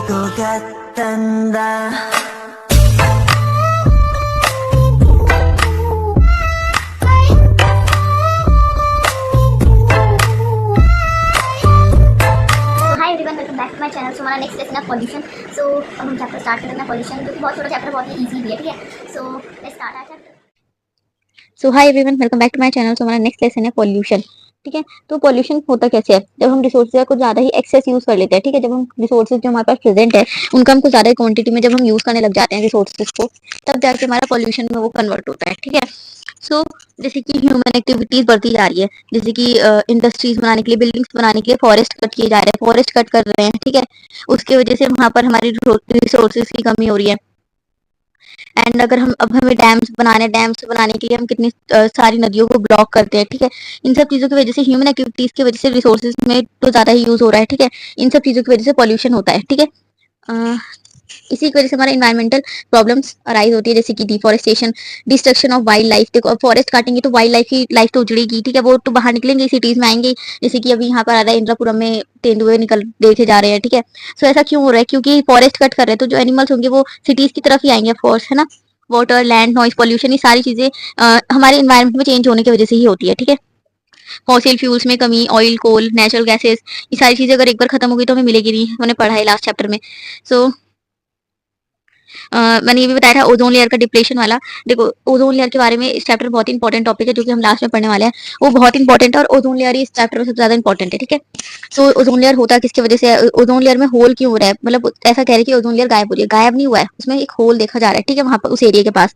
것 같단다. Hi everyone, welcome back to my channel. So हमारा next lesson है pollution. So अब हम चैप्टर स्टार्ट करेंगे पॉल्यूशन, क्योंकि बहुत छोटा चैप्टर, बहुत ही इजी भी है, ठीक है। So let's start our chapter. So hi everyone, welcome back to my channel. So हमारा नेक्स्ट लेसन है पॉल्यूशन, ठीक है। तो पॉल्यूशन होता कैसे है? जब हम रिसोर्सेज को ज़्यादा ही एक्सेस यूज़ कर लेते हैं, ठीक है। जब हम रिसोर्सेज जो हमारे पास प्रेजेंट है उनका हमको ज़्यादा क्वांटिटी में जब हम यूज़ करने लग जाते हैं रिसोर्सेज को, तब जाके हमारा पॉल्यूशन में वो कन्वर्ट होता है, ठीक है। सो जैसे कि ह्यूमन एक्टिविटीज बढ़ती जा रही है, जैसे कि इंडस्ट्रीज बनाने के लिए, बिल्डिंग्स बनाने के लिए फॉरेस्ट कट किए जा रहे हैं, फॉरेस्ट कट कर रहे हैं, ठीक है। उसकी वजह से वहाँ पर हमारी रिसोर्सेज की कमी हो रही है। एंड अगर हम अब हमें डैम्स बनाने के लिए हम कितनी सारी नदियों को ब्लॉक करते हैं, ठीक है। इन सब चीज़ों की वजह से, ह्यूमन एक्टिविटीज की वजह से रिसोर्सेज में तो ज़्यादा ही यूज़ हो रहा है, ठीक है। इन सब चीज़ों की वजह से पॉल्यूशन होता है, ठीक है। इसी की वजह से हमारा इन्वायरमेंटल प्रॉब्लम्स अराइज होती है, जैसे कि deforestation, destruction of wild life. देखो, अब फॉरेस्ट काटेंगे तो वाइल्ड लाइफ की लाइफ तो उजड़ेगी, ठीक है। वो तो बाहर निकलेंगे, सिटीज में आएंगे, जैसे कि अभी यहाँ पर आ रहा है इंद्रापुरम में तेंदुए निकल देखे जा रहे हैं, ठीक है। सो ऐसा क्यों हो रहा है? क्योंकि फॉरेस्ट कट कर रहे हैं, तो जो एनिमल्स होंगे वो सिटीज की तरफ ही आएंगे, ऑफकोर्स, है ना। वाटर, लैंड, नॉइज पॉल्यूशन, ये सारी चीजें हमारे इन्वायरमेंट में चेंज होने की वजह से ही होती है, ठीक है। फॉसिल फ्यूल्स में कमी, ऑयल, कोल, नेचुरल गैसेस, ये सारी चीजें अगर एक बार खत्म हो गई तो हमें मिलेगी नहीं। हमने पढ़ा है लास्ट चैप्टर में। सो मैंने ये भी बताया था ओजोन लेयर का डिप्लेशन वाला। देखो, ओजोन लेयर के बारे में इस चैप्टर में बहुत इंपॉर्टेंट टॉपिक है, जो कि हम लास्ट में पढ़ने वाले हैं। वो बहुत इंपॉर्टेंट है, और ओजोन लेयर ही इस चैप्टर में सबसे ज्यादा इंपॉर्टेंट है, ठीक है। सो ओजोन लेयर होता किसकी वजह से है? ओजोन लेयर में होल क्यों हो रहा है? मतलब ऐसा कह रहे हैं कि ओजोन लेयर गायब हो रही है। गायब नहीं हुआ है, उसमें एक होल देखा जा रहा है, ठीक है, वहां पर उस एरिया के पास।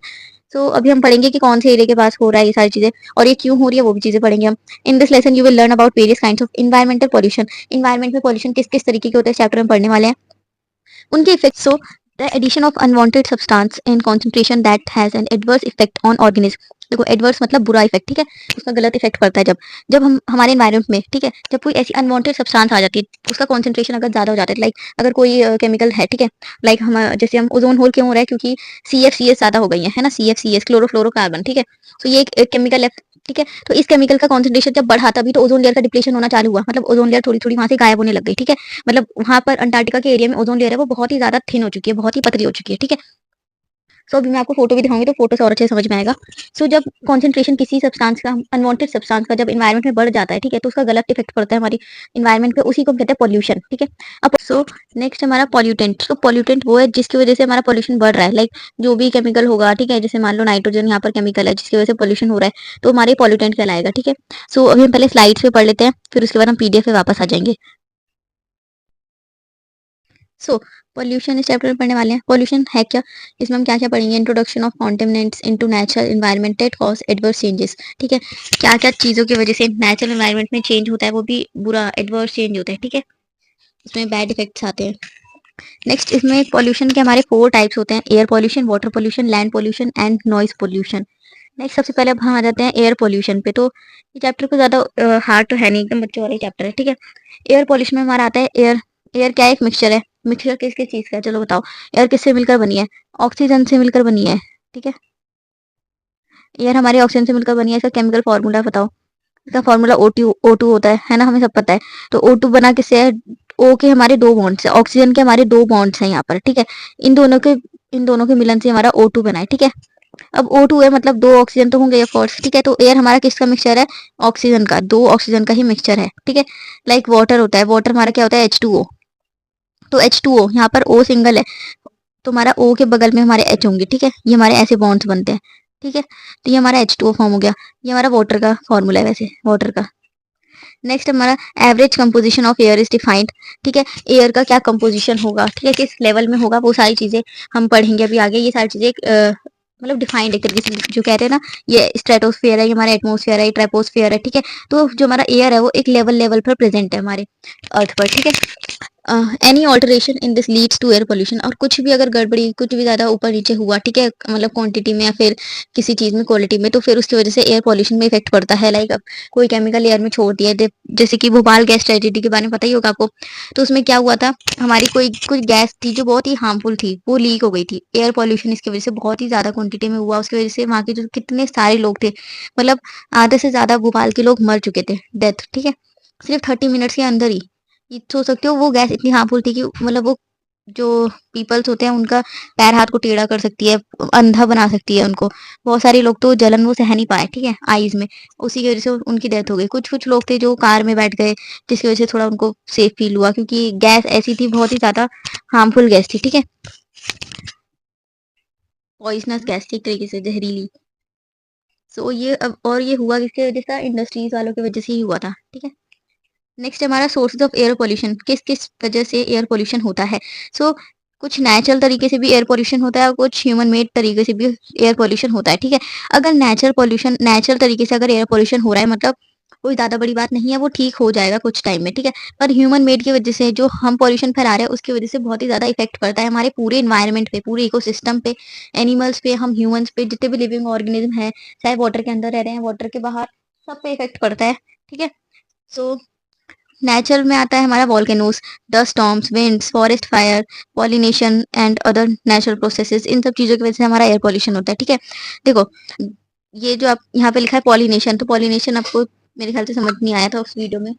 सो अभी हम पढ़ेंगे कि कौन से एरिया के पास हो रहा है ये सारी चीजें, और ये क्यों हो रही है, वो भी चीजें पढ़ेंगे हम। In this lesson you will learn about various kinds of environmental pollution. Environment में पॉल्यूशन किस किस तरीके के होते हैं, चैप्टर में पढ़ने वाले हैं, उनके effects. So the addition of unwanted substance in concentration that has an adverse effect on organism. देखो, एडवर्स मतलब बुरा इफेक्ट, ठीक है। उसका गलत इफेक्ट पड़ता है जब जब हम हमारे एनवायरनमेंट में, ठीक है, जब कोई ऐसी अनवांटेड सब्सटेंस आ जाती है, उसका कंसंट्रेशन अगर ज्यादा हो जाता है, लाइक अगर कोई केमिकल है, ठीक है। लाइक हम जैसे हम ओजोन होल क्यों हो रहा है? क्योंकि CFCs ज्यादा हो गई है ना, CFCs, क्लोरोफ्लोरोकार्बन, ठीक है। तो ये एक केमिकल है, ठीक है। तो इस केमिकल का कंसंट्रेशन जब बढ़ा, तभी तो ओजोन लेयर का डिप्लेशन होना चालू हुआ, मतलब ओजोन लेयर थोड़ी थोड़ी वहां से गायब होने लग गई, ठीक है। मतलब वहां पर अंटार्कटिका के एरिया में ओजोन लेयर है वो बहुत ही ज्यादा थिन हो चुकी है, बहुत ही पतली हो चुकी है, ठीक है। सो अभी मैं आपको फोटो भी दिखाऊंगी, तो फोटो से और अच्छे से समझ में आएगा। सो जब कंसंट्रेशन किसी सब्सटेंस का, अनवांटेड सब्सटेंस का, जब इन्वायरमेंट में बढ़ जाता है, ठीक है, तो उसका गलत इफेक्ट पड़ता है हमारी इन्वायरमेंट पे, उसी को हम कहते हैं पॉल्यूशन, ठीक है। अब सो नेक्स्ट हमारा पॉल्यूटेंट। तो पॉल्यूटेंट वो है जिसकी वजह से हमारा पॉल्यूशन बढ़ रहा है, लाइक जो भी केमिकल होगा, ठीक है। जैसे मान लो नाइट्रोजन यहाँ पर केमिकल है जिसकी वजह से पॉल्यूशन हो रहा है, तो हमारे पॉल्यूटेंट कहलाएगा, ठीक है। सो अभी हम पहले स्लाइड्स पे पढ़ लेते हैं, फिर उसके बाद हम PDF पे वापस आ जाएंगे। सो पॉल्यूशन इस चैप्टर में पढ़ने वाले हैं। पॉल्यूशन है क्या? इसमें हम क्या क्या पढ़ेंगे? Introduction of contaminants into natural environment that cause adverse changes, ठीक है। क्या क्या चीज़ों की वजह से नेचुरल एनवायरनमेंट में चेंज होता है, वो भी बुरा एडवर्स चेंज होता है, ठीक है। इसमें बैड इफेक्ट्स आते हैं। नेक्स्ट, इसमें पॉल्यूशन के हमारे 4 टाइप्स होते हैं: air pollution, water pollution, land pollution and noise pollution. Next, सबसे पहले अब हम आ जाते हैं एयर पॉल्यूशन पे। तो ये चैप्टर को ज़्यादा हार्ड तो है नहीं, एकदम बच्चों वाला चैप्टर है, ठीक है। एयर पॉल्यूशन में हमारा आता है एयर। एयर क्या है? एक मिक्सचर है। मिक्सचर किस किस चीज़ का है, चलो बताओ। एयर किससे मिलकर बनी है? ऑक्सीजन से मिलकर बनी है, ठीक है। एयर हमारे ऑक्सीजन से मिलकर बनी है। इसका केमिकल फॉर्मूला बताओ। इसका फॉर्मूला O2 होता है ना, हमें सब पता है। तो O2 बना किससे है? O के हमारे 2 बॉन्ड्स है, ऑक्सीजन के हमारे 2 बॉन्ड्स हैं यहाँ पर, ठीक है। इन दोनों के इन दोनों के मिलन से हमारा O2 बना है, ठीक है। अब O2 है, मतलब 2 ऑक्सीजन तो होंगे ऑफ कोर्स, ठीक है। तो एयर हमारा किसका मिक्सचर है? ऑक्सीजन का, 2 ऑक्सीजन का ही मिक्सचर है, ठीक है। लाइक वाटर होता है, वाटर हमारा क्या होता है? H2O। तो H2O यहाँ पर O सिंगल है, तो हमारा O के बगल में हमारे H होंगे, ठीक है। ये हमारे ऐसे बॉन्ड्स बनते हैं, ठीक है। तो ये हमारा H2O फॉर्म हो गया। ये हमारा वाटर का फॉर्मूला है, वैसे वाटर का। नेक्स्ट हमारा average composition of air is defined, ठीक है। एयर का क्या कंपोजिशन होगा, ठीक है, किस लेवल में होगा, वो सारी चीजें हम पढ़ेंगे अभी आगे। ये सारी चीजें मतलब डिफाइंड एक तरीके से, जो कहते हैं ना, ये स्ट्रेटोस्फेयर है, ये हमारा एटमोस्फेयर है, ये ट्राइपोस्फेयर है, ठीक है। तो जो हमारा एयर है वो एक लेवल लेवल पर प्रेजेंट है हमारे अर्थ पर, ठीक है। Any alteration in this leads to air pollution. और कुछ भी अगर गड़बड़ी, कुछ भी ज्यादा ऊपर नीचे हुआ, ठीक है, मतलब क्वांटिटी में या फिर किसी चीज में क्वालिटी में, तो फिर उसकी वजह से एयर पोल्यूशन में इफेक्ट पड़ता है। लाइक अब कोई केमिकल एयर में छोड़ दिया, जैसे कि भोपाल गैस ट्रेजेडी के बारे में पता ही होगा आपको। तो उसमें क्या हुआ था, हमारी कोई कुछ गैस थी जो बहुत ही हार्मफुल थी, वो लीक हो गई थी। एयर पोल्यूशन इसकी वजह से बहुत ही ज्यादा क्वांटिटी में हुआ, उसकी वजह से वहाँ के जो कितने सारे लोग थे, मतलब आधे से ज्यादा भोपाल के लोग मर चुके थे, डेथ, ठीक है, सिर्फ 30 मिनट्स के अंदर ही। ये सोच सकते हो वो गैस इतनी हार्मफुल थी कि मतलब वो जो पीपल्स होते हैं उनका पैर हाथ को टेढ़ा कर सकती है, अंधा बना सकती है उनको। बहुत सारे लोग तो जलन वो सह नहीं पाए, ठीक है, आईज़ में, उसी की वज़ह से उनकी डेथ हो गई। कुछ-कुछ लोग थे जो कार में बैठ गए, जिसकी वज़ह से थोड़ा उनको सेफ फ़ील हुआ क्योंकि गैस ऐसी थी, बहुत ही ज़्यादा हार्मफुल गैस थी, ठीक है? पॉइज़नस गैस थी एक तरीके से, ज़हरीली। सो ये अब और ये हुआ किसकी वज़ह से? इंडस्ट्रीज़ वालों की वज़ह से ही हुआ था, ठीक है? नेक्स्ट हमारा सोर्सेज ऑफ एयर पॉल्यूशन, किस-किस वजह से एयर पॉल्यूशन होता है। सो कुछ नेचुरल तरीके से भी एयर पॉल्यूशन होता है और कुछ ह्यूमन मेड तरीके से भी एयर पॉल्यूशन होता है, ठीक है। अगर नेचुरल तरीके से अगर एयर पॉल्यूशन हो रहा है मतलब कोई ज़्यादा बड़ी बात नहीं है, वो ठीक हो जाएगा कुछ टाइम में, ठीक है। पर ह्यूमन मेड की वजह से जो हम पॉल्यूशन फैला रहे हैं उसकी वजह से बहुत ही ज़्यादा इफ़ेक्ट पड़ता है हमारे पूरे एनवायरनमेंट पे, पूरे इकोसिस्टम पे, एनिमल्स पे, हम ह्यूमन्स पे, जितने भी लिविंग ऑर्गेनिज़्म हैं, चाहे वाटर के अंदर रह रहे हैं, वाटर के बाहर, सब पे इफ़ेक्ट पड़ता है, ठीक है। सो नेचर में आता है हमारा volcanoes, dust storms, winds, forest fire, pollination and other natural processes, इन सब चीज़ों की वजह से हमारा एयर पॉल्यूशन होता है, ठीक है। देखो, ये जो आप यहाँ पे लिखा है पॉलिनेशन, तो पॉलिनेशन आपको मेरे ख्याल से समझ नहीं आया था उस वीडियो में।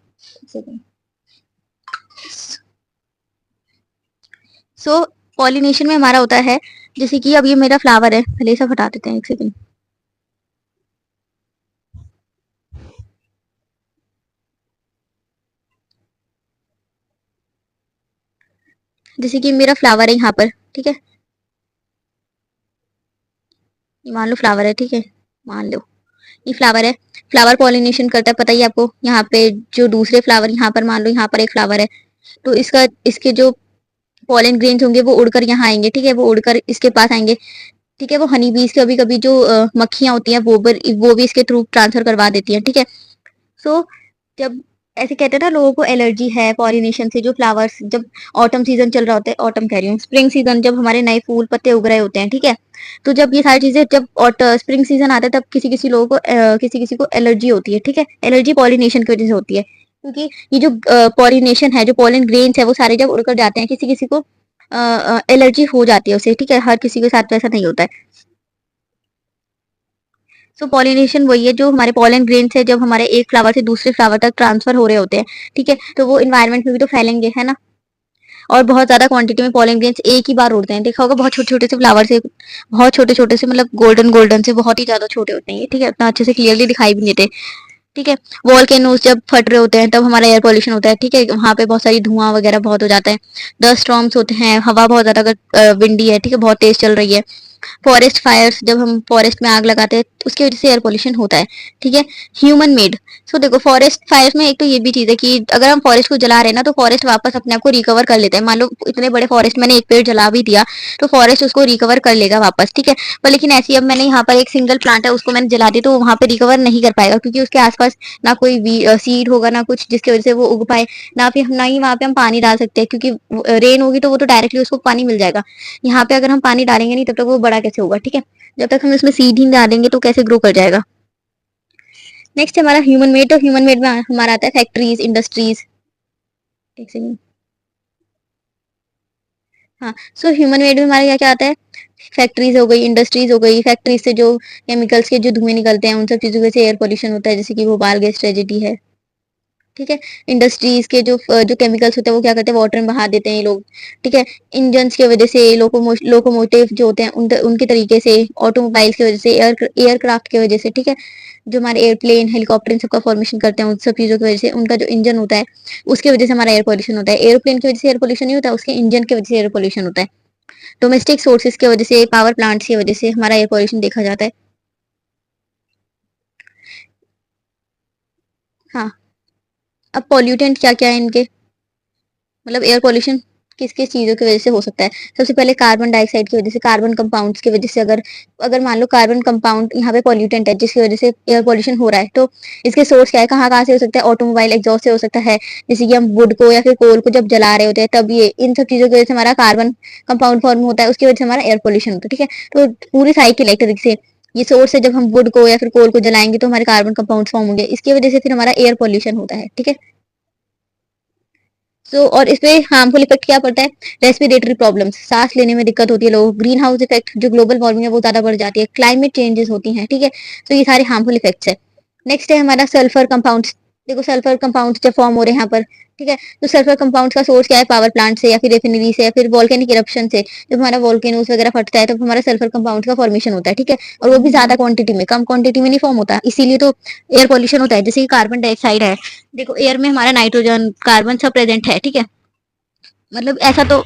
सो पॉलिनेशन में हमारा होता है, जैसे कि अब ये मेरा फ्लावर है, पहले ये सब हटा देते हैं एक सेकंड। जैसे कि मेरा फ्लावर है यहाँ पर, ठीक है, ये मान लो फ्लावर है, ठीक है, मान लो ये फ्लावर है। फ्लावर पॉलिनेशन करता है, पता ही है आपको। यहाँ पे जो दूसरे फ्लावर, यहाँ पर मान लो यहाँ पर एक फ्लावर है, तो इसका इसके जो पॉलन ग्रेन्स होंगे वो उड़कर यहाँ आएंगे, ठीक है, वो उड़कर इसके पास आएंगे, ठीक है। वो हनी बीज कभी कभी जो मक्खियाँ होती हैं वो भी इसके थ्रू ट्रांसफर करवा देती हैं, ठीक है। सो जब ऐसे कहते हैं ना लोगों को एलर्जी है पॉलिनेशन से, जो फ्लावर्स जब ऑटम सीजन चल रहा होता है, ऑटम कह रही हूँ, स्प्रिंग सीजन, जब हमारे नए फूल पत्ते उग रहे होते हैं, ठीक है, तो जब ये सारी चीजें, जब स्प्रिंग सीजन आता है तब किसी किसी लोगों को किसी किसी को एलर्जी होती है, ठीक है। एलर्जी पॉलिनेशन की वजह से होती है, क्योंकि ये जो पॉलिनेशन है, जो पॉलन ग्रेन्स है, वो सारे जब उड़कर जाते हैं, किसी किसी को एलर्जी हो जाती है उसे, ठीक है, हर किसी के साथ वैसा नहीं होता है। सो पॉलिनेशन वही है, जो हमारे पॉलन ग्रेन्स है, जब हमारे एक फ्लावर से दूसरे फ्लावर तक ट्रांसफर हो रहे होते हैं, ठीक है, तो वो इन्वायरमेंट में भी तो फैलेंगे, है ना। और बहुत ज्यादा क्वांटिटी में पॉलन ग्रेन्स एक ही बार उड़ते हैं, देखा होगा, बहुत छोटे छोटे से फ्लावर से, बहुत छोटे छोटे से, मतलब गोल्डन गोल्डन से, बहुत ही ज्यादा छोटे होते हैं ये, ठीक है, इतना अच्छे से क्लियरली दिखाई भी नहीं देते, ठीक है। वॉल्केनोज जब फट रहे होते हैं तब हमारा एयर पॉल्यूशन होता है, ठीक है, वहाँ पे बहुत सारी धुआं वगैरह बहुत हो जाता है। डस्ट स्टॉर्म्स होते हैं, हवा बहुत ज्यादा अगर विंडी है, ठीक है, बहुत तेज चल रही है। फॉरेस्ट फायर्स, जब हम फॉरेस्ट में आग लगाते हैं तो उसकी वजह से एयर पोल्यूशन होता है, ठीक है। ह्यूमन मेड, सो देखो फॉरेस्ट फायर्स में एक तो ये भी चीज है कि अगर हम फॉरेस्ट को जला रहे हैं ना, तो फॉरेस्ट वापस अपने आप को रिकवर कर लेता है। मान लो इतने बड़े फॉरेस्ट मैंने एक पेड़ जला भी दिया, तो फॉरेस्ट उसको रिकवर कर लेगा वापस, ठीक है। पर लेकिन ऐसी अब मैंने यहाँ पर एक सिंगल प्लांट है, उसको मैंने जला दिया, तो वहां पे रिकवर नहीं कर पाएगा, क्योंकि उसके आसपास ना कोई सीड होगा, ना कुछ जिसकी वजह से वो उग पाए, ना फिर ना ही वहां पे हम पानी डाल सकते हैं, क्योंकि रेन होगी तो वो तो डायरेक्टली उसको पानी मिल जाएगा। यहाँ पे अगर हम पानी डालेंगे नहीं, तब तक वो बड़ा कैसे होगा, ठीक है। जब तक हम इसमें सीड ही नहीं डालेंगे तो कैसे ग्रो कर जाएगा। नेक्स्ट हमारा ह्यूमन मेड, तो ह्यूमन मेड में हमारा आता है फैक्ट्रीज, इंडस्ट्रीज, एक सेकंड, हाँ। सो ह्यूमन मेड में हमारे क्या क्या आता है? फैक्ट्रीज हो गई, इंडस्ट्रीज हो गई, फैक्ट्रीज से जो केमिकल्स के जो धुएं निकलते हैं, उन सब चीजों से एयर पोल्यूशन होता है, जैसे कि भोपाल गैस ट्रेजेडी है, ठीक है। इंडस्ट्रीज के जो केमिकल्स होते हैं वो क्या करते हैं, वाटर में बहा देते हैं ये लोग, ठीक है। इंजन्स की वजह से, लोकोमोटिव जो होते हैं उनके तरीके से, ऑटोमोबाइल्स की वजह से, एयरक्राफ्ट की वजह से, ठीक है, जो हमारे एयरप्लेन, हेलीकॉप्टर इन सबका फॉर्मेशन करते हैं, उन सब चीजों की वजह से, उनका जो इंजन होता है उसकी वजह से हमारा एयर पोल्यूशन होता है। एरोप्लेन की वजह से एयर पोल्यूशन नहीं होता, उसके इंजन की वजह से एयर पोल्यूशन होता है। डोमेस्टिक सोर्सेज की वजह से, पावर प्लांट्स की वजह से हमारा एयर पोल्यूशन देखा जाता है। हाँ, अब पॉल्यूटेंट क्या क्या है इनके, मतलब एयर पॉल्यूशन किस किस चीज़ों की वजह से हो सकता है। सबसे पहले कार्बन डाइऑक्साइड की वजह से, कार्बन कंपाउंड्स की वजह से, अगर अगर मान लो कार्बन कंपाउंड यहाँ पे पॉल्यूटेंट है जिसकी वजह से एयर पॉल्यूशन हो रहा है, तो इसके सोर्स क्या है, कहाँ कहाँ से हो सकता है? ऑटोमोबाइल एग्जॉस्ट से हो सकता है, जैसे कि हम वुड को या फिर कोल को जब जला रहे होते हैं तब ये इन सब चीज़ों की वजह से हमारा कार्बन कंपाउंड फॉर्म होता है, उसकी वजह से हमारा एयर पॉल्यूशन होता है, ठीक है। तो पूरी साइकिल एक तरीके से, ये सोर्स है, जब हम वुड को या फिर कोल को जलाएंगे तो हमारे कार्बन कंपाउंड फॉर्म होंगे, इसकी वजह से फिर हमारा एयर पॉल्यूशन होता है, ठीक है। और इसमें हार्मफुल इफेक्ट क्या पड़ता है? रेस्पिरेटरी प्रॉब्लम्स, सांस लेने में दिक्कत होती है लोगों को। ग्रीन हाउस इफेक्ट, जो ग्लोबल वार्मिंग है वो ज्यादा बढ़ जाती है, क्लाइमेट चेंजेस होती हैं, ठीक है। तो ये सारे हार्मफुल इफेक्ट्स है। नेक्स्ट है हमारा सल्फर कंपाउंड्स, देखो सल्फर कंपाउंड जब फॉर्म हो रहे हैं यहाँ पर, ठीक है, तो सल्फर कंपाउंड का सोर्स क्या है, पावर प्लांट से या फिर रेफिनरी से या फिर वोल्केनिक इरप्शन से। जब हमारा वोल्केनोस वगैरह फटता है तो हमारा सल्फर कंपाउंड का फॉर्मेशन होता है, ठीक है, और वो भी ज्यादा क्वांटिटी में, कम क्वांटिटी में नहीं फॉर्म होता, इसीलिए तो एयर पॉल्यूशन होता है। जैसे कि कार्बन डाइऑक्साइड है, देखो एयर में हमारा नाइट्रोजन कार्बन सब प्रेजेंट है, ठीक है, मतलब ऐसा तो।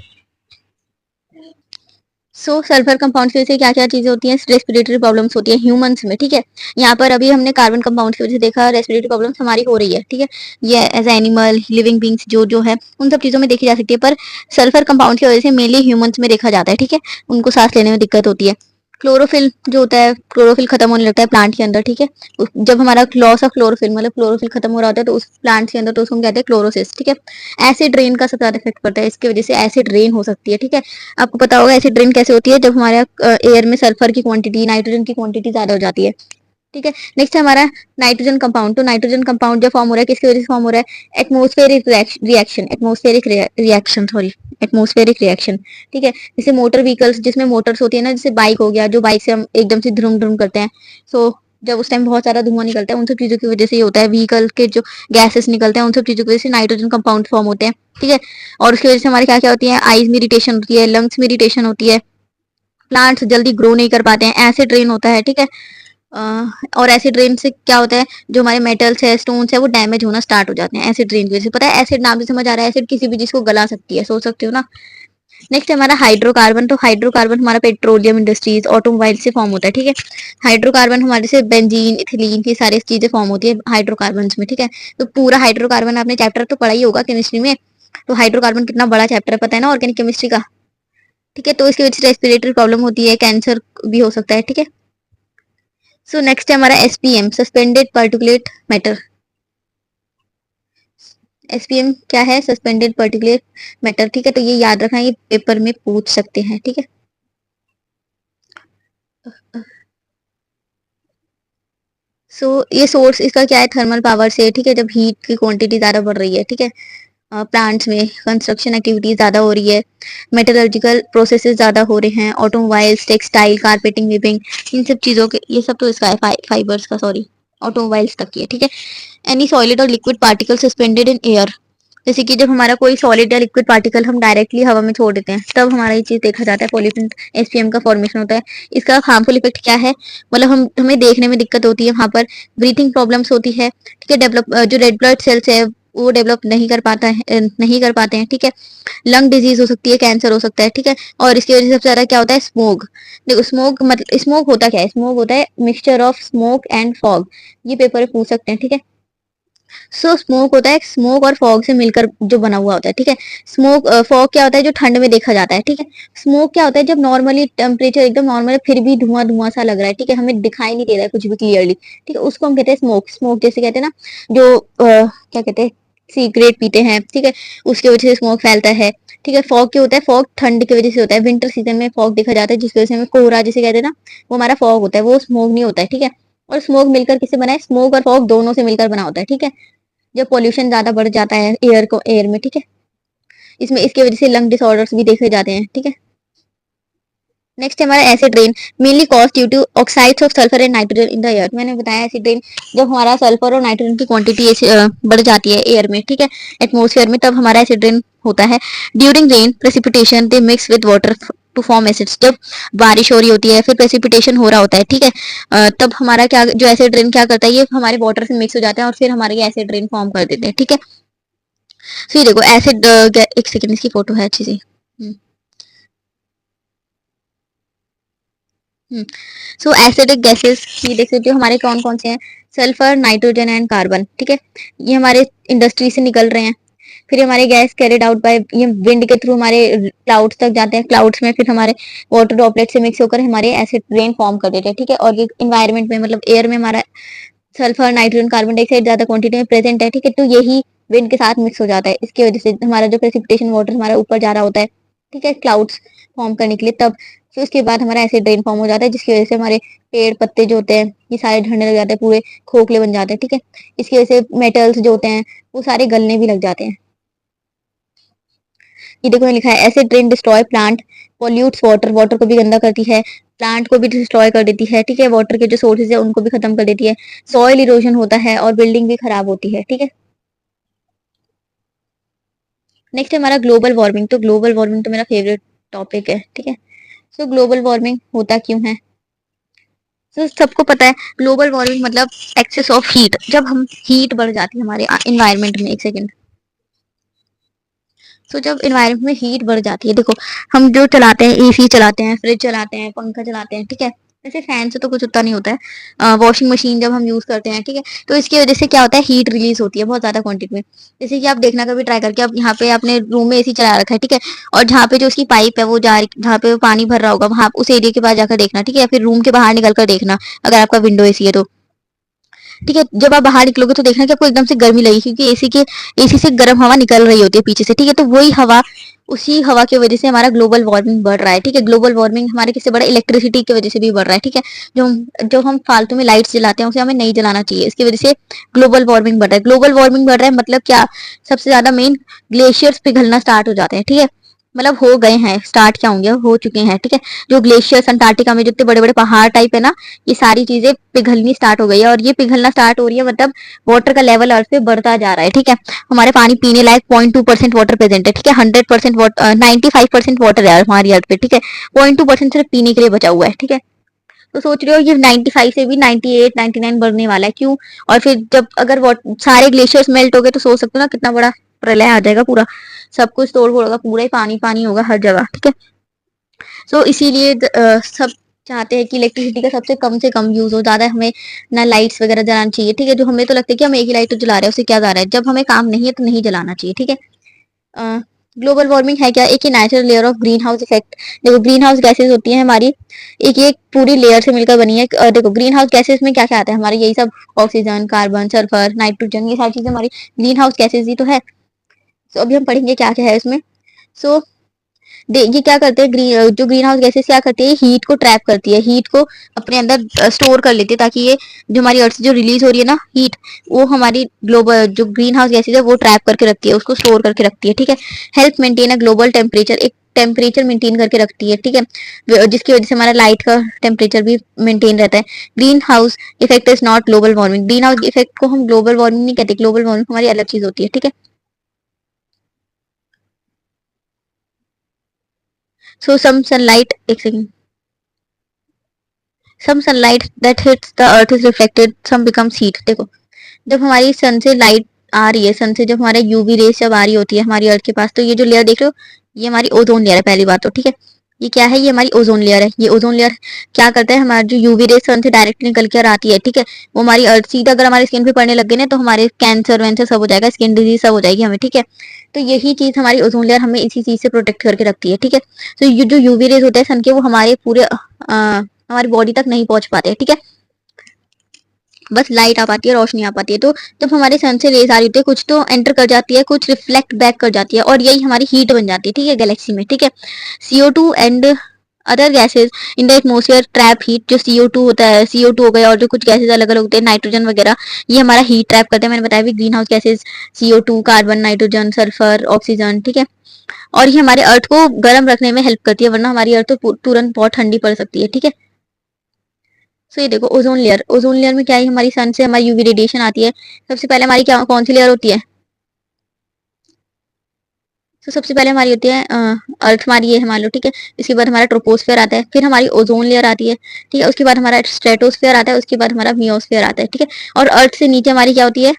सल्फर कंपाउंड की वजह से क्या क्या चीजें होती हैं, रेस्पिरेटरी प्रॉब्लम्स होती है ह्यूमंस में, ठीक है। यहाँ पर अभी हमने कार्बन कंपाउंड की वजह से देखा रेस्पिरेटरी प्रॉब्लम्स हमारी हो रही है, ठीक है, ये एज एनिमल लिविंग बींग्स जो जो है उन सब चीजों में देखी जा सकती है, पर सल्फर कंपाउंड की वजह से मेनली ह्यूमंस में देखा जाता है, ठीक है, उनको सांस लेने में दिक्कत होती है। क्लोरोफिल जो होता है, क्लोरोफिल खत्म होने लगता है प्लांट के अंदर, ठीक है, जब हमारा लॉस ऑफ क्लोरोफिल मतलब क्लोरोफिल खत्म हो रहा होता है तो उस प्लांट के अंदर, तो उसको हम कहते हैं क्लोरोसिस, ठीक है। एसिड रेन का सबसे ज्यादा इफेक्ट पड़ता है, इसकी वजह से एसिड रेन हो सकती है, ठीक है। आपको पता होगा एसिड रेन कैसे होती है, जब हमारे एयर में सल्फर की क्वांटिटी नाइट्रोजन की क्वांटिटी ज्यादा हो जाती है, ठीक है। नेक्स्ट है हमारा नाइट्रोजन कंपाउंड। तो नाइट्रोजन कंपाउंड जो फॉर्म हो रहा है किसकी वजह से फॉर्म हो रहा है, एटमोस्फेरिक रिएक्शन, ठीक है। जैसे मोटर व्हीकल्स जिसमें मोटर्स होती है ना, जैसे बाइक हो गया, जो बाइक से हम एकदम से ध्रुम ध्रुम करते हैं, सो जब उस टाइम बहुत सारा धुआं निकलता है, उन सब चीजों की वजह से ये होता है, व्हीकल के जो गैसेस निकलते हैं उन सब चीजों की वजह से नाइट्रोजन कंपाउंड फॉर्म होते हैं, ठीक है। और उसकी वजह से हमारे क्या क्या होती है, आईज में इरिटेशन होती है, लंग्स में इरिटेशन होती है, प्लांट्स जल्दी ग्रो नहीं कर पाते हैं, एसिड रेन होता है, ठीक है। और एसिड रेन से क्या होता है, जो हमारे मेटल्स है स्टोन्स है वो डैमेज होना स्टार्ट हो जाते हैं एसिड रेन की वजह से। पता है एसिड नाम से समझ आ रहा है, एसिड किसी भी चीज को गला सकती है, सोच सकते हो ना। नेक्स्ट हमारा हाइड्रोकार्बन। तो हाइड्रोकार्बन हमारा पेट्रोलियम इंडस्ट्रीज ऑटोमोबाइल से फॉर्म होता है, ठीक है। हाइड्रोकार्बन हमारे से बेंजीन इथिलीन की सारी चीजें फॉर्म होती है हाइड्रोकार्बन में, ठीक है। तो पूरा हाइड्रोकार्बन आपने चैप्टर तो पढ़ा ही होगा केमिस्ट्री में, तो हाइड्रोकार्बन कितना बड़ा चैप्टर है पता है ना ऑर्गेनिक केमिस्ट्री का, ठीक है। तो इसकी वजह से रेस्पिरेटरी प्रॉब्लम होती है, कैंसर भी हो सकता है, ठीक है। नेक्स्ट है हमारा SPM, suspended particulate matter. SPM क्या है, सस्पेंडेड पार्टिकुलेट मैटर, ठीक है, तो ये याद रखना, ये पेपर में पूछ सकते हैं, ठीक है। ये सोर्स इसका क्या है, थर्मल पावर से, ठीक है, जब हीट की क्वांटिटी ज्यादा बढ़ रही है, ठीक है, प्लांट्स में कंस्ट्रक्शन एक्टिविटीज ज्यादा हो रही है, मेटलर्जिकल प्रोसेसेस ज्यादा हो रहे हैं, ऑटोमोबाइल्स टेक्सटाइल कारपेटिंग वीविंग, इन सब चीजों के ये सब तो इसका है, फाइबर्स का, सॉरी, ऑटोमोबाइल्स तक की है, ठीक है। एनी सॉलिड और liquid particle suspended in air, जैसे कि जब हमारा कोई सॉलिड या लिक्विड पार्टिकल हम डायरेक्टली हवा में छोड़ देते हैं तब हमारा ये चीज देखा जाता है, पॉल्यूशन एसपीएम का फॉर्मेशन होता है। इसका हार्मफुल इफेक्ट क्या है, मतलब हमें देखने में दिक्कत होती है, वहां पर ब्रीथिंग प्रॉब्लम्स होती है, ठीक है, डेवलप जो रेड ब्लड सेल्स है वो डेवलप नहीं कर पाता है, नहीं कर पाते हैं, ठीक है। लंग डिजीज हो सकती है, कैंसर हो सकता है, ठीक है। और इसकी वजह से सबसे ज्यादा क्या होता है, स्मोक। देखो स्मोक मतलब स्मोक होता क्या है, स्मोक होता है mixture of smoke and fog, ये पेपर में पूछ सकते हैं, ठीक है। स्मोक होता है स्मोक और फॉग से मिलकर जो बना हुआ होता है, ठीक है। फॉग क्या होता है, जो ठंड में देखा जाता है, ठीक है। स्मोक क्या होता है, जब नॉर्मली टेम्परेचर एकदम नॉर्मल है फिर भी धुआं धुआं सा लग रहा है, ठीक है, हमें दिखाई नहीं दे रहा है कुछ भी क्लियरली, ठीक है, उसको हम कहते हैं स्मोक। स्मोक जैसे कहते हैं ना, जो क्या कहते हैं, सिगरेट पीते हैं, ठीक है, उसकी वजह से स्मोक फैलता है, ठीक है। फॉग क्या होता है, फॉग ठंड की वजह से होता है, विंटर सीजन में फॉग देखा जाता है जिसकी वजह से हमें कोहरा जिसे कहते हैं ना, वो हमारा फॉग होता है, वो स्मोक नहीं होता है, ठीक है। और स्मोक मिलकर किससे बना है, स्मोक और फॉग दोनों से मिलकर बना होता है, ठीक है। जब पॉल्यूशन ज्यादा बढ़ जाता है एयर में, ठीक है, इसमें इसकी वजह से लंग डिसऑर्डर्स भी देखे जाते हैं, ठीक है। नेक्स्ट हमारा acid rain, mainly cause due to oxides of sulphur and nitrogen in the air. मैंने बताया एसिड रेन जब हमारा सल्फर और नाइट्रोजन की क्वांटिटी बढ़ जाती है एयर में, ठीक है, एटमोसफेयर में, तब हमारा एसिड रेन होता है। During rain precipitation they mix with water to form acids. जब बारिश हो रही होती है फिर प्रेसिपिटेशन हो रहा होता है, ठीक है, तब हमारा क्या जो एसिड रेन क्या करता है, ये हमारे वाटर से मिक्स हो जाता है और फिर हमारे ये एसिड रेन फॉर्म कर देते हैं, ठीक है। ये देखो एसिड, एक सेकंड इसकी फोटो है अच्छी सी। एसिडिक गैसेस ये देख सकते हो हमारे कौन कौन से हैं, सल्फर नाइट्रोजन एंड कार्बन, ठीक है, ये हमारे इंडस्ट्री से निकल रहे हैं। फिर हमारे गैस कैरिड आउट बाय ये विंड के थ्रू हमारे क्लाउड्स तक जाते हैं, क्लाउड्स में फिर हमारे वाटर ड्रॉपलेट से मिक्स होकर हमारे एसिड रेन फॉर्म कर देते हैं, ठीक है। और ये इन्वायरमेंट में मतलब एयर में हमारा सल्फर नाइट्रोजन कार्बन डाइऑक्साइड ज्यादा क्वांटिटी में प्रेजेंट है, ठीक है, तो यही विंड के साथ मिक्स हो जाता है, इसकी वजह से हमारा जो प्रेसिपिटेशन वाटर हमारा ऊपर जा रहा होता है, ठीक है, क्लाउड्स फॉर्म करने के लिए, तब फिर उसके बाद हमारा एसिड रेन फॉर्म हो जाता है, जिसकी वजह से हमारे पेड़ पत्ते जो होते हैं ये सारे झड़ने लग जाते हैं, पूरे खोखले बन जाते हैं, ठीक है। इसकी वजह से मेटल्स जो होते हैं वो सारे गलने भी लग जाते हैं। ये देखो लिखा है acid rain destroy plant, pollutes water, water को भी गंदा करती है, प्लांट को भी डिस्ट्रॉय कर देती है, ठीक है, वाटर के जो सोर्सेज है उनको भी खत्म कर देती है, सॉइल इरोजन होता है और बिल्डिंग भी खराब होती है, ठीक है। नेक्स्ट है हमारा ग्लोबल वार्मिंग। तो ग्लोबल वार्मिंग तो मेरा फेवरेट टॉपिक है, ठीक है। सो ग्लोबल वार्मिंग होता क्यों है? तो सबको पता है ग्लोबल वार्मिंग मतलब एक्सेस ऑफ हीट, जब हम हीट बढ़ जाती है हमारे इन्वायरमेंट में। एक सेकेंड। तो जब इन्वायरमेंट में हीट बढ़ जाती है, देखो हम जो चलाते हैं, एसी चलाते हैं, फ्रिज चलाते हैं, पंखा चलाते हैं, ठीक है, वैसे फैन से तो कुछ उतना नहीं होता है, वॉशिंग मशीन जब हम यूज करते हैं, ठीक है, तो इसकी वजह से क्या होता है, हीट रिलीज होती है बहुत ज्यादा क्वांटिटी में। जैसे कि आप देखना कभी ट्राई करके, आप यहाँ पे अपने रूम में एसी चला रखा है, ठीक है, और जहाँ पे जो उसकी पाइप है वो जा रही, जहाँ पे पानी भर रहा होगा वहां उस एरिया के पास जाकर देखना, ठीक है, या फिर रूम के बाहर निकल कर देखना अगर आपका विंडो एसी है तो, ठीक है, जब आप बाहर निकलोगे तो देखना कि आपको एकदम से गर्मी लगी, क्योंकि एसी से गर्म हवा निकल रही होती है पीछे से, ठीक है, तो वही हवा, उसी हवा की वजह से हमारा ग्लोबल वार्मिंग बढ़ रहा है, ठीक है। ग्लोबल वार्मिंग हमारे किससे बढ़ा है? इलेक्ट्रिसिटी की वजह से भी बढ़ रहा है, ठीक है। जो हम फालतू में लाइट्स जलाते हैं उसे हमें नहीं जलाना चाहिए, इसकी वजह से ग्लोबल वार्मिंग बढ़ रहा है। ग्लोबल वार्मिंग बढ़ रहा है मतलब क्या? सबसे ज्यादा मेन, ग्लेशियर्स पिघलना स्टार्ट हो जाते हैं, ठीक है, मतलब हो गए हैं, स्टार्ट क्या होंगे, हो चुके हैं, ठीक है। जो ग्लेशियर्स अंटार्कटिका में जितने बड़े बड़े पहाड़ टाइप है ना, ये सारी चीजें पिघलनी स्टार्ट हो गई है, और ये पिघलना स्टार्ट हो रही है मतलब वाटर का लेवल अर्थ पे बढ़ता जा रहा है, ठीक है। हमारे पानी पीने लायक 0.2% वाटर प्रेजेंट है, ठीक है। 100% वाटर, 95% वाटर है हमारी अर्थ पे, ठीक है। 0.2% सिर्फ पीने के लिए बचा हुआ है, ठीक है। तो सोच रहे हो ये 95 से भी 98 99 बढ़ने वाला है, क्यों? और फिर जब अगर सारे ग्लेशियर्स मेल्ट हो गए तो सोच सकते हो ना कितना बड़ा प्रलय आ जाएगा पूरा, सब कुछ तोड़ फोड़ होगा, पूरा ही पानी पानी होगा हर जगह, ठीक है। सो इसीलिए सब चाहते हैं कि इलेक्ट्रिसिटी का सबसे कम से कम यूज हो, ज्यादा हमें ना लाइट्स वगैरह जलाना चाहिए, ठीक है। जो हमें तो लगता है कि हम एक ही लाइट तो जला रहे हैं, उससे क्या जा रहा है, जब हमें काम नहीं है तो नहीं जलाना चाहिए, ठीक है। ग्लोबल वार्मिंग है क्या? एक ही natural layer of greenhouse effect. देखो ग्रीन हाउस गैसेज होती है हमारी, एक एक पूरी लेयर से मिलकर बनी है। देखो ग्रीन हाउस गैसेज में क्या क्या आता है हमारे, यही सब, ऑक्सीजन, कार्बन, सल्फर, नाइट्रोजन, ये सारी चीजें हमारी ग्रीन हाउस गैसेज ही तो है। तो अभी हम पढ़ेंगे क्या क्या है इसमें। सो ये क्या करते हैं, जो ग्रीन हाउस गैसेस क्या करती है, हीट को ट्रैप करती है, हीट को अपने अंदर स्टोर कर लेती है, ताकि ये जो हमारी अर्थ से जो रिलीज हो रही है ना हीट, वो हमारी ग्लोबल जो ग्रीन हाउस गैसेस है वो ट्रैप करके रखती है, उसको स्टोर करके रखती है, ठीक है। Help maintain a global temperature, एक टेम्परेचर मेंटेन करके रखती है, ठीक है, जिसकी वजह से हमारा लाइट का टेम्परेचर भी मेंटेन रहता है। Green house effect is not global warming, green house effect को हम ग्लोबल वार्मिंग नहीं कहते, ग्लोबल वार्मिंग हमारी अलग चीज होती है, ठीक है। सो सम सनलाइट, एक second, some sunlight that hits the earth is reflected, some becomes heat। देखो जब हमारी सन से लाइट आ रही है, सन से जब हमारे यूवी रेस जब आ रही होती है हमारी अर्थ के पास, तो ये जो लेयर देख रहे हो ये हमारी ओजोन लेयर है, पहली बात तो, ठीक है। ये क्या है? ये हमारी ओजोन लेयर है। ये ओजोन लेयर क्या करता है, हमारी जो यूवी रेस सन से डायरेक्ट निकल कर आती है, ठीक है, वो हमारी अर्थ सीधा अगर हमारी स्किन पे पड़ने लग गई ना तो हमारे कैंसर वैंसर सब हो जाएगा, स्किन डिजीज सब हो जाएगी हमें, ठीक है। तो यही चीज हमारी ओजोन लेयर हमें इसी चीज से प्रोटेक्ट करके रखती है, ठीक है। तो ये जो यूवी रेस होते हैं सन के, वो हमारे पूरे हमारी बॉडी तक नहीं पहुंच पाते हैं, ठीक है, बस लाइट आ पाती है, रोशनी आ पाती है। तो जब हमारे सन से रेज आ रही होती है, कुछ तो एंटर कर जाती है, कुछ रिफ्लेक्ट बैक कर जाती है, और यही हमारी हीट बन जाती है, ठीक है, गैलेक्सी में, ठीक है। CO2 and other gases in the atmosphere trap heat, जो CO2 होता है, CO2 हो गया, और जो कुछ गैसेज अलग अलग होते हैं, नाइट्रोजन वगैरह, ये हमारा हीट ट्रैप करते हैं। मैंने बताया भी green house gases CO2, carbon, nitrogen, sulphur, oxygen, ठीक है। और ये हमारे अर्थ को गर्म रखने में हेल्प करती है, वरना हमारी अर्थ तो तुरंत बहुत ठंडी पड़ सकती है, ठीक है। सो ये देखो ओजोन लेयर, ओजोन लेयर में क्या है, हमारी सन से हमारी यूवी रेडिएशन आती है। सबसे पहले हमारी क्या कौन सी लेयर होती है? तो सबसे पहले हमारी होती है अर्थ, हमारी ये है मान लो, ठीक है। इसके बाद हमारा ट्रोपोस्फेयर आता है, फिर हमारी ओजोन लेयर आती है, ठीक है। उसके बाद हमारा स्ट्रेटोस्फेयर आता है, उसके बाद हमारा मियोस्फेयर आता है, ठीक है। और अर्थ से नीचे हमारी क्या होती है?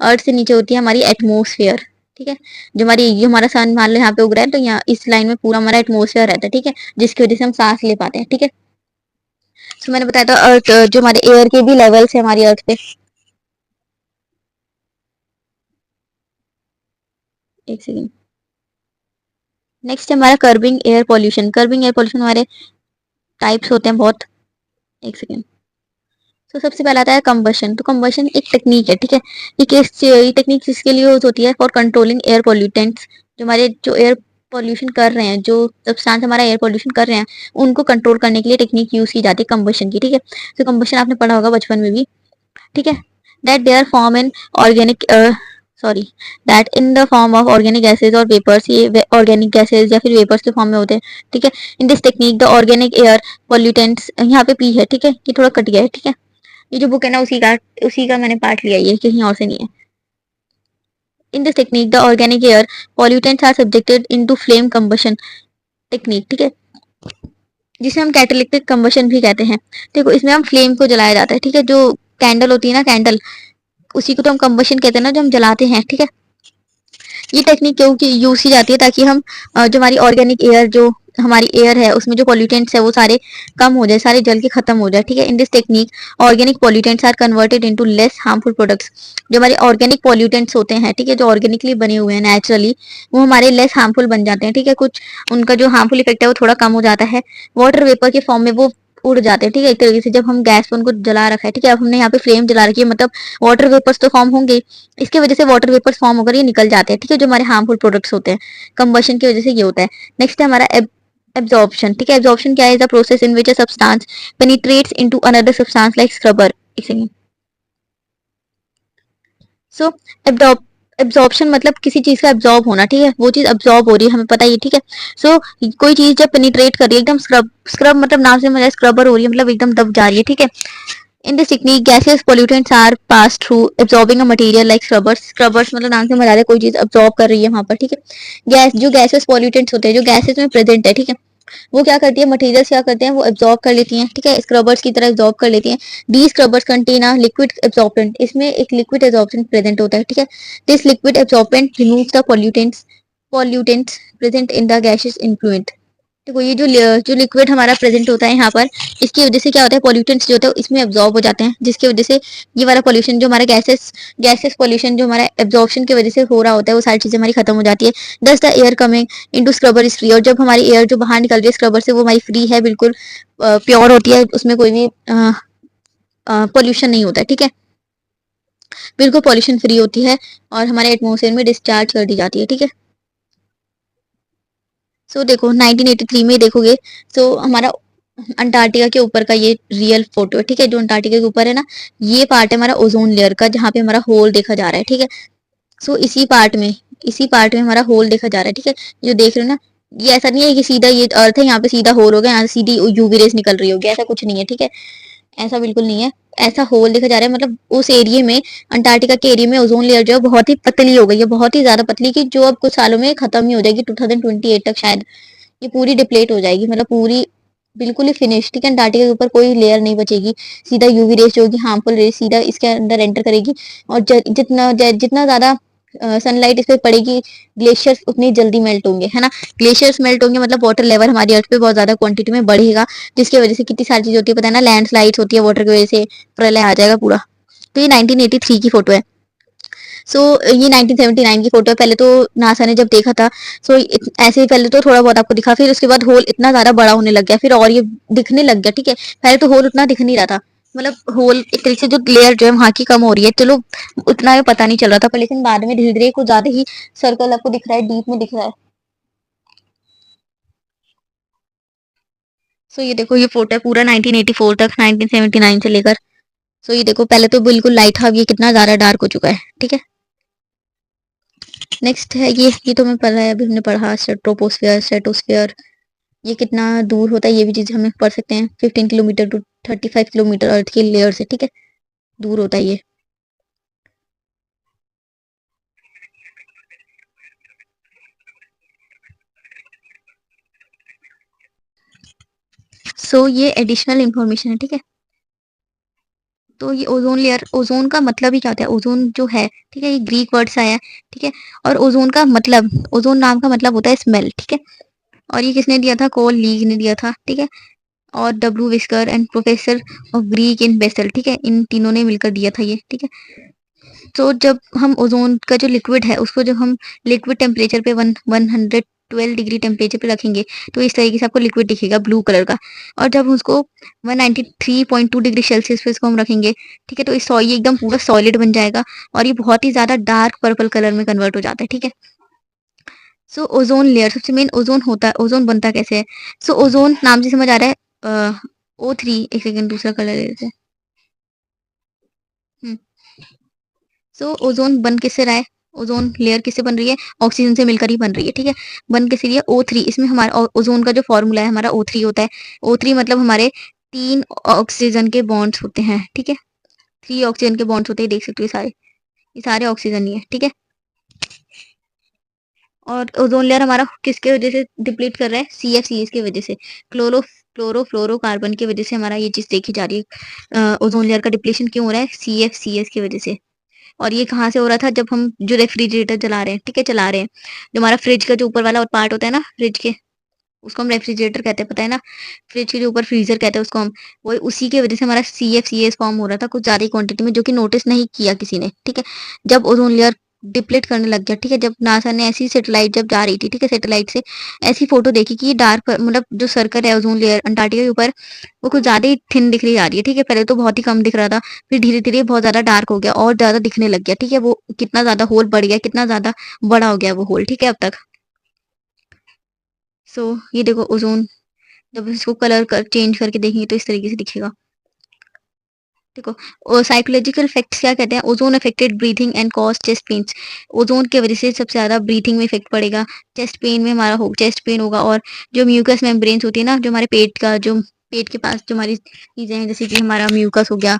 अर्थ से नीचे होती है हमारी एटमोसफेयर, ठीक है। जो हमारा सन मान लो यहाँ पे उग रहा है, तो यहाँ इस लाइन में पूरा हमारा एटमोसफेयर रहता है, ठीक है, जिसकी वजह से हम सांस ले पाते हैं, ठीक है। तो मैंने बताया था अर्थ, जो हमारे एयर के भी लेवल्स है हमारी अर्थ पे। एक सेकेंड। नेक्स्ट है हमारा curbing air pollution. Curbing air pollution हमारे टाइप्स होते हैं बहुत। एक सेकेंड। तो सबसे पहला आता है कंबशन। तो कंबशन एक टेक्निक है, ठीक है। ये टेक्निक किसके लिए यूज होती है? फॉर कंट्रोलिंग एयर पॉल्यूटेंट्स, जो एयर पॉल्यूशन कर रहे हैं, जो सब्सटेंस हमारा एयर पॉल्यूशन कर रहे हैं, उनको कंट्रोल करने के लिए टेक्निक यूज की जाती है कंबशन की, ठीक है। तो कंबशन आपने पढ़ा होगा बचपन में भी, ठीक है। That there form an organic sorry, that in the form of organic gases और वेपर्स, ये ऑर्गेनिक गैसेज या फिर वेपर्स के फॉर्म में होते हैं, ठीक है। In this technique the organic air pollutants, यहाँ पे पी है, ठीक है, ये थोड़ा कट गया है, ठीक है। ये जो बुक है ना उसी का मैंने पार्ट लिया, ये कहीं और से नहीं है। In this technique the organic air pollutants are subjected into flame combustion technique, ठीक है, जिसे हम कैटालिटिक कंबशन भी कहते हैं। देखो इसमें हम फ्लेम को जलाया जाता है, ठीक है, जो कैंडल होती है ना, कैंडल, उसी को तो हम कंबशन कहते हैं ना, जो हम जलाते हैं, ठीक है। ये टेक्निक क्यों की यूज की जाती है, ताकि हम जो हमारी ऑर्गेनिक एयर, जो हमारी एयर है उसमें जो पॉल्यूटेंट्स है वो सारे कम हो जाए, सारे जल के खत्म हो जाए, ठीक है। In this technique organic pollutants are converted into less harmful products. जो हमारे ऑर्गेनिक पॉल्यूटेंट्स होते हैं, ठीक है, जो ऑर्गेनिकली बने हुए हैं नेचुरली, वो हमारे लेस हार्मफुल बन जाते हैं, ठीक है। कुछ उनका जो हार्मफुल इफेक्ट है वो थोड़ा कम हो जाता है, वाटर वेपर के फॉर्म में वो उड़ जाते हैं, ठीक है। एक तरीके से जब हम गैस पर उनको जला रखा है, ठीक है, अब हमने यहाँ पे फ्लेम जला रखी है, मतलब वाटर वेपर्स तो फॉर्म होंगे, इसकी वजह से वाटर वेपर्स फॉर्म होकर ये निकल जाते हैं, ठीक है, जो हमारे हार्मफुल प्रोडक्ट्स होते हैं, कंबशन की वजह से ये होता है। नेक्स्ट है हमारा एब्जॉर्प्शन, ठीक है। एब्जॉर्प्शन क्या है, is the process in which a substance penetrates into another substance like scrubber. एक सेकंड। सो एब्जॉर्प्शन मतलब किसी चीज का एब्जॉर्ब होना, ठीक है, वो चीज एब्जॉर्ब हो रही है, हमें पता ही है, ठीक है। सो कोई चीज जब पेनिट्रेट कर रही है एकदम, स्क्रब स्क्रब मतलब नाम से मतलब स्क्रबर हो रही है, मतलब एकदम दब जा रही है, ठीक है। In this technique, gaseous pollutants are passed through absorbing a material like scrubbers. Scrubbers मतलब नाम से मजा कोई चीज absorb कर रही है वहां पर, ठीक है। गैस जो gaseous pollutants होते हैं, जो gases में present है, ठीक है, वो क्या करती है, मटेरियल्स क्या करते हैं, वो एब्जॉर्ब कर लेती हैं, ठीक है, स्क्रबर्स की तरह एब्जॉर्ब कर लेती हैं। D scrubbers contain a liquid absorbent, इसमें एक लिक्विड एब्जॉर्बेंट प्रेजेंट होता है, ठीक है। This liquid absorbent remove the pollutants present in the gases influential. देखो ये जो लिक्विड हमारा प्रेजेंट होता है यहाँ पर, इसकी वजह से क्या होता है, पॉल्यूटेंट्स जो होते हैं इसमें एब्जॉर्ब हो जाते हैं, जिसकी वजह से ये वाला पॉल्यूशन जो हमारा गैसेस पॉल्यूशन जो हमारा एब्जॉर्प्शन की वजह से हो रहा होता है, वो सारी चीजें हमारी खत्म हो जाती है। दस the air coming into scrubber is free, और जब हमारी एयर जो बाहर निकल रही है स्क्रबर से, वो हमारी फ्री है, बिल्कुल प्योर होती है, उसमें कोई भी पॉल्यूशन नहीं होता है, ठीक है, बिल्कुल पॉल्यूशन फ्री होती है, और हमारे एटमोसफेयर में डिस्चार्ज कर दी जाती है, ठीक है। सो देखो 1983 में देखोगे, सो हमारा अंटार्कटिका के ऊपर का ये रियल फोटो है, ठीक है, जो अंटार्कटिका के ऊपर है ना, ये पार्ट है हमारा ओजोन लेयर का, जहाँ पे हमारा होल देखा जा रहा है, ठीक है। सो इसी पार्ट में हमारा होल देखा जा रहा है, ठीक है, जो देख रहे हो ना, ये ऐसा नहीं है कि सीधा ये अर्थ है, यहाँ पे सीधा होल हो गया, यहाँ से सीधी यूवी रेस निकल रही होगी, ऐसा कुछ नहीं है, ठीक है, ऐसा बिल्कुल नहीं है। ऐसा होल देखा जा रहा है, मतलब उस एरिया में, अंटार्कटिका के एरिया में ओजोन लेयर जो है बहुत ही पतली हो गई है, बहुत ही ज्यादा पतली, की जो अब कुछ सालों में खत्म ही हो जाएगी, 2028 तक शायद ये पूरी डिप्लेट हो जाएगी, मतलब पूरी बिल्कुल ही फिनिश, ठीक है। अंटार्कटिका के ऊपर कोई लेयर नहीं बचेगी, सीधा यूवी रेस जो होगी, हार्मफुल रेस, सीधा इसके अंदर एंटर करेगी, और जितना ज्यादा सनलाइट इस पे पड़ेगी, ग्लेशियर्स उतनी जल्दी मेल्ट होंगे, है ना। ग्लेशियर्स मेल्ट होंगे मतलब वाटर लेवल हमारी अर्थ पे बहुत ज्यादा क्वांटिटी में बढ़ेगा, जिसकी वजह से कितनी सारी चीज होती है पता है ना, लैंडस्लाइड्स होती है वाटर की वजह से, प्रलय आ जाएगा पूरा। तो ये 1983 की फोटो है। सो ये 1979 की फोटो है। पहले तो नासा ने जब देखा था, सो ऐसे ही पहले तो थोड़ा बहुत आपको दिखा, फिर उसके बाद होल इतना ज्यादा बड़ा होने लग गया, फिर और ये दिखने लग गया, ठीक है। पहले तो होल उतना दिख नहीं रहा था, मतलब होल एक तरीके से जो लेयर जो है वहां की कम हो रही है, चलो उतना पता नहीं चल रहा था, पर लेकिन बाद में धीरे धीरे कुछ ज्यादा ही सर्कल आपको दिख रहा है, डीप में दिख रहा है। सो ये देखो ये फोटो है पूरा 1984 तक, 1979 से लेकर। सो ये देखो पहले तो बिल्कुल लाइट था, अब ये कितना ज्यादा डार्क हो चुका है, ठीक है। नेक्स्ट है ये तो मैं पढ़ा है, अभी हमने पढ़ा ट्रोपोस्फियर स्ट्रेटोस्फियर, ये कितना दूर होता है, ये भी चीज हम पढ़ सकते हैं, 15 किलोमीटर टू 35 किलोमीटर अर्थ की लेयर से, ठीक है, दूर होता है ये। सो ये एडिशनल इंफॉर्मेशन है, ठीक है। तो ये ओजोन लेयर, ओजोन का मतलब ही क्या होता है, ओजोन जो है, ठीक है, ये ग्रीक वर्ड से आया है, ठीक है। और ओजोन का मतलब, ओजोन नाम का मतलब होता है स्मेल, ठीक है। और ये किसने दिया था, कोल लीग ने दिया था, ठीक है। और W Whisker and professor of Greek in Basel, ठीक है, इन तीनों ने मिलकर दिया था ये, ठीक है। तो जब हम ओजोन का जो लिक्विड है उसको जब हम लिक्विड टेम्परेचर पे 112 डिग्री टेम्परेचर पे रखेंगे, तो इस तरीके से आपको लिक्विड दिखेगा ब्लू कलर का। और जब उसको 193.2 डिग्री सेल्सियस पे इसको हम रखेंगे, ठीक है, तो इस ये एकदम पूरा सॉलिड बन जाएगा, और ये बहुत ही ज्यादा डार्क पर्पल कलर में कन्वर्ट हो जाता है, ठीक है। सो ओजोन लेयर, सबसे मेन ओजोन होता है, ओजोन बनता कैसे है। सो ओजोन नाम से समझ आ रहा है, O3, एक सेकेंड दूसरा कलर ले लेते हैं। सो ओजोन बन किससे रहा है, ओजोन लेयर किससे बन रही है? ऑक्सीजन से मिलकर ही बन रही है, ठीक है। बन किस रही है? O3। इसमें हमारा ओजोन का जो फॉर्मूला है हमारा O3 होता है। O3 मतलब हमारे 3 ऑक्सीजन के बॉन्ड्स होते हैं, ठीक है। 3 ऑक्सीजन के बॉन्ड्स होते हैं, देख सकते हो ये सारे ऑक्सीजन ही है, ठीक है। और ओजोन लेयर हमारा किसके वजह से डिप्लीट कर रहा है? CFCs की वजह से। क्लोरोफ्लोरोकार्बन की वजह से हमारा ये चीज देखी जा रही है। ओजोन लेयर का डिप्लीशन क्यों हो रहा है? CFCs की वजह से। और ये कहाँ से हो रहा था? जब हम जो रेफ्रिजरेटर चला रहे हैं, ठीक है, चला रहे हैं, जो हमारा फ्रिज का जो ऊपर वाला पार्ट होता है ना फ्रिज के, उसको हम रेफ्रिजरेटर कहते हैं, पता है ना। फ्रिज के जो ऊपर फ्रीजर कहते हैं उसको हम, वो उसी की वजह से हमारा CFCs फॉर्म हो रहा था कुछ ज्यादा ही क्वांटिटी में, जो कि नोटिस नहीं किया किसी ने, ठीक है। जब ओजोन लेयर डिप्लीट करने लग गया, ठीक है, जब नासा ने ऐसी सैटेलाइट जब जा रही थी, ठीक है, सैटेलाइट से ऐसी फोटो देखी कि ये डार्क मतलब जो सर्कल है ओजोन लेयर अंटार्कटिका के ऊपर, वो कुछ ज्यादा ही थिन दिख रही जा रही है, ठीक है। पहले तो बहुत ही कम दिख रहा था, फिर धीरे धीरे बहुत ज्यादा डार्क हो गया और ज्यादा दिखने लग गया, ठीक है। वो कितना ज्यादा होल बढ़ गया, कितना ज्यादा बड़ा हो गया वो होल, ठीक है, अब तक। सो ये देखो ओजोन, जब इसको कलर कर चेंज करके देखेंगे तो इस तरीके से दिखेगा। देखो, और साइकोलॉजिकल इफेक्ट्स क्या कहते हैं? Ozone affected breathing and cause chest pains. Ozone की वजह से सबसे ज्यादा ब्रीथिंग में इफेक्ट पड़ेगा, चेस्ट पेन में हमारा हो चेस्ट पेन होगा, और जो म्यूकस मेम्ब्रेन्स होती है ना, जो हमारे पेट का जो पेट के पास जो हमारी चीजें हैं, जैसे कि हमारा म्यूकस हो गया,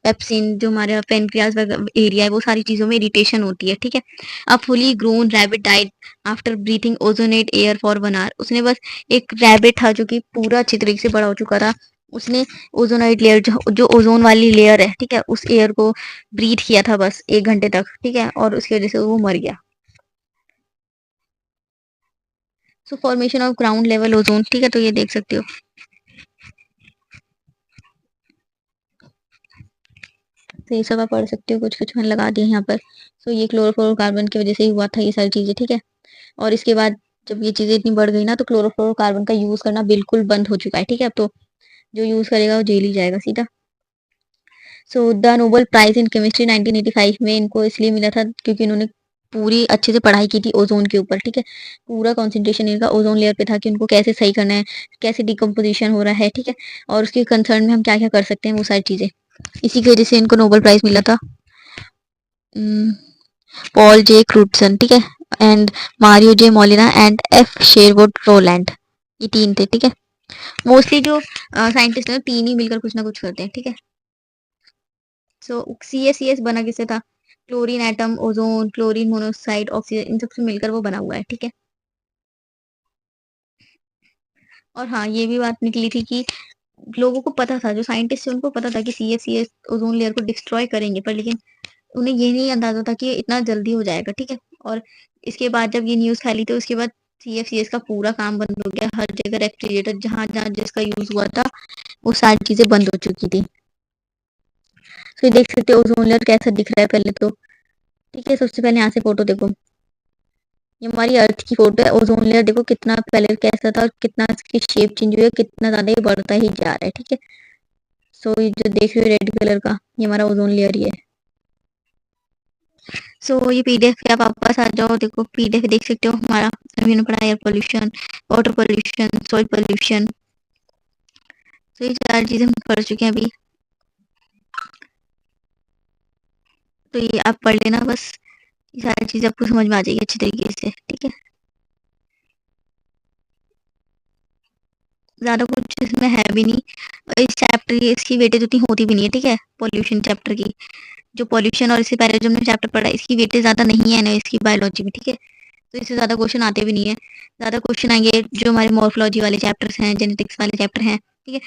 पेप्सिन, जो हमारा पेनक्रियाज एरिया है, वो सारी चीजों में इरिटेशन होती है, ठीक है। A fully grown rabbit died after breathing ozonated air for 1 hour. उसने बस, एक रैबिट था जो कि पूरा अच्छी तरीके से बड़ा हो चुका था, उसने ओजोनाइड लेयर जो ओजोन वाली लेयर है, ठीक है, उस एयर को ब्रीथ किया था बस 1 घंटे तक, ठीक है, और उसकी वजह से वो मर गया। सो formation of ground level ozone, ठीक है, तो ये देख सकते हो, तो ये सब आप पढ़ सकते हो, कुछ कुछ मैंने लगा दिए यहाँ पर। सो ये क्लोरोफ्लोरोकार्बन की वजह से ही हुआ था ये सारी चीजें, ठीक है। और इसके बाद जब ये चीजें इतनी बढ़ गई ना, तो क्लोरोफ्लोरोकार्बन का यूज करना बिल्कुल बंद हो चुका है, ठीक है। अब तो जो यूज करेगा वो जेल ही जाएगा सीधा। So the Nobel prize in chemistry 1985 में इनको इसलिए मिला था क्योंकि इन्होंने पूरी अच्छे से पढ़ाई की थी ओजोन के ऊपर, ठीक है। पूरा कंसंट्रेशन इनका ओजोन लेयर पे था कि उनको कैसे सही करना है, कैसे डिकम्पोजिशन हो रहा है, ठीक है, और उसके कंसर्न में हम क्या क्या कर सकते हैं, वो सारी चीजें। इसी की वजह से इनको नोबेल प्राइज मिला था। पॉल जे क्रूटसन, ठीक है, and Mario J Molina and F Sherwood Rowland, ये 3 थे, ठीक है। मोस्टली जो साइंटिस्ट है 3 ही मिलकर कुछ ना कुछ करते हैं, ठीक है। सो CaCS बना किससे था? Chlorine atom, ozone, chlorine monoxide, oxygen, इन सबसे मिलकर वो बना हुआ है, ठीक है। और हाँ, ये भी बात निकली थी कि लोगों को पता था, जो साइंटिस्ट है उनको पता था कि CaCS ओजोन लेयर को डिस्ट्रॉय करेंगे, पर लेकिन उन्हें ये नहीं अंदाजा था कि ये इतना जल्दी हो जाएगा, ठीक है। और इसके बाद जब ये न्यूज फैली तो उसके बाद CFCS का पूरा काम बंद हो गया, हर जगह रेफ्रिजरेटर जहां जहां जिसका यूज हुआ था वो सारी चीजें बंद हो चुकी थी। तो ये देख सकते हो ओजोन लेयर कैसा दिख रहा है पहले तो, ठीक है। सबसे पहले यहाँ से फोटो देखो, ये हमारी अर्थ की फोटो है। ओजोन लेयर देखो कितना पहले कैसा था और कितना इसकी शेप चेंज हुई है, कितना ज्यादा ये बढ़ता ही जा रहा है, ठीक है। सो ये जो देख रहे हो रेड कलर का, ये हमारा ओजोन लेयर ही है। सो ये PDF पे आप वापस आ जाओ, देखो PDF देख सकते हो हमारा, अभी हमने पढ़ा air pollution, water pollution, soil pollution, तो ये सारी चीजें हम पढ़ चुके हैं अभी। तो ये आप पढ़ लेना बस, ये सारी चीजें आपको समझ में आ जाएगी अच्छी तरीके से, ठीक है। ज्यादा कुछ इसमें है भी नहीं, इस चैप्टर की इसकी वेटेज उतनी होती भी नहीं है, ठीक है, पॉल्यूशन चैप्टर की। जो पॉल्यूशन और इससे पहले जो हमने चैप्टर पढ़ा है इसकी वेटेज ज्यादा नहीं है ना इसकी बायोलॉजी में, ठीक है। तो इससे ज्यादा क्वेश्चन आते भी नहीं है, ज्यादा क्वेश्चन आएंगे जो हमारे मॉर्फोलॉजी वाले चैप्टर्स हैं, जेनेटिक्स वाले चैप्टर हैं, ठीक है।